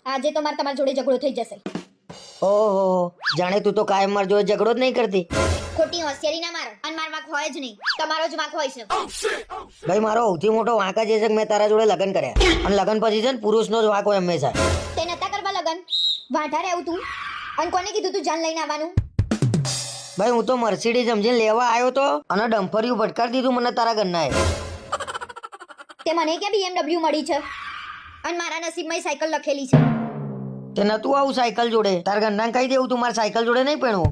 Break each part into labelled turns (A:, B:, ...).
A: આજે તો મારે તમારી જોડે ઝઘડો થઈ જશે.
B: ઓહો, જાણે તું તો કાયમ માર જોડે ઝઘડો જ નહીં કરતી.
A: ખોટી હોશિયારી ના મારો, અને માર વાંક હોય જ નહીં, તમારો જ વાંક હોય છે.
B: ભાઈ મારો સૌથી મોટો વાંક જ એ છે કે મેં તારા જોડે લગ્ન કર્યા, અને લગ્ન પછી છે ને પુરુષનો જ વાંક હોય હંમેશા.
A: તે નતા કરવા લગન, વાંઢા રહેવું તું. અને કોને કીધું તું જાન લઈને આવવાનું?
B: ભાઈ હું તો મર્સિડીઝ સમજીને લેવા આવ્યો તો, અને ડમ્ફરિયું ભટકારી દીધું મને તારા ઘરનાએ.
A: તે મને કે BMW મળી છે, અને મારા નસીબમાં સાયકલ લખેલી છે.
B: તે નતું આવું સાયકલ જોડે, તારા ઘરના કહી દેવું તું મારે સાયકલ જોડે નહીં પહેણવું.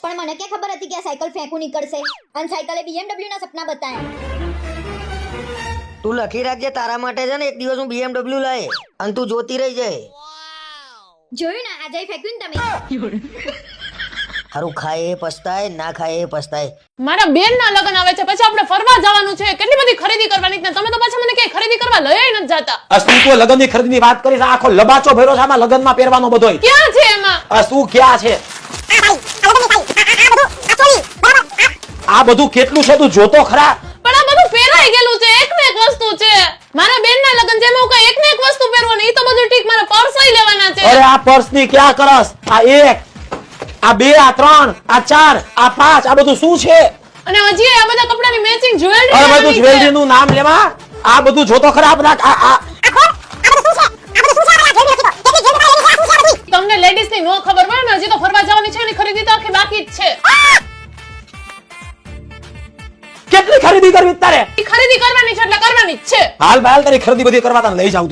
A: પણ મને ક્યાં ખબર હતી કે આ સાયકલ ફેંકું નીકળશે, અને સાયકલે BMW ના સપના બતાયા.
B: તું લખી રાખજે, તારા માટે છે ને એક દિવસ હું BMW લાવે, અને તું જોતી રહી જાય.
A: જોયું ને, આજે ફેંક્યું ને તમે.
B: હારું ખાય એ પસ્તાય, ના ખાય એ પસ્તાય.
C: મારા બેન ના લગ્ન આવે છે, પછી આપણે ફરવા જવાનું છે, કેટલી બધી ખરીદી કરવાની છે. તમે તો પાછા મને ક્યાંય ખરીદી કરવા લઈ નથી જાતા.
D: તું તો લગ્નની ખરીદીની વાત કરીશ, આખો લબાચો ભર્યો છે આમાં લગ્નમાં પહેરવાનો બધોય.
C: ક્યાં છે એમાં?
D: શું ક્યાં છે? આ બધું કેટલું છે તું જોતો ખરા?
C: પણ આ બધું પહેરાઈ ગયેલું છે, એક ને એક વસ્તુ છે. મારા બેન ના લગ્ન છે, એમાં હું કઈ એક ને એક વસ્તુ પહેરવાની, ઈ તો બધું ઠીક, મારા પર્સય લેવાના છે.
D: અરે આ પર્સની ક્યાં કરસ? આ 1, આ 2, આ 3, આ 4, આ 5, આ બધું શું છે?
C: અને હજી આ બધા કપડાની મેચિંગ જ્વેલરી.
D: અરે બધું જ્વેલરી નું નામ લેવા, આ બધું જોતો ખરા? બધા
C: તમને લેડીઝ ની નો ખબર પડે ને, હજી તો ફરવા જવાની છે, એની ખરીદી તો આખી બાકી જ છે.
D: કેટલી ખરીદી કરવી તારે?
C: ખરીદી કરવાની છે એટલે કરવાની જ છે.
D: હાલ ભાઈ તારી ખરીદી બધી કરવા તને લઈ જાઉં.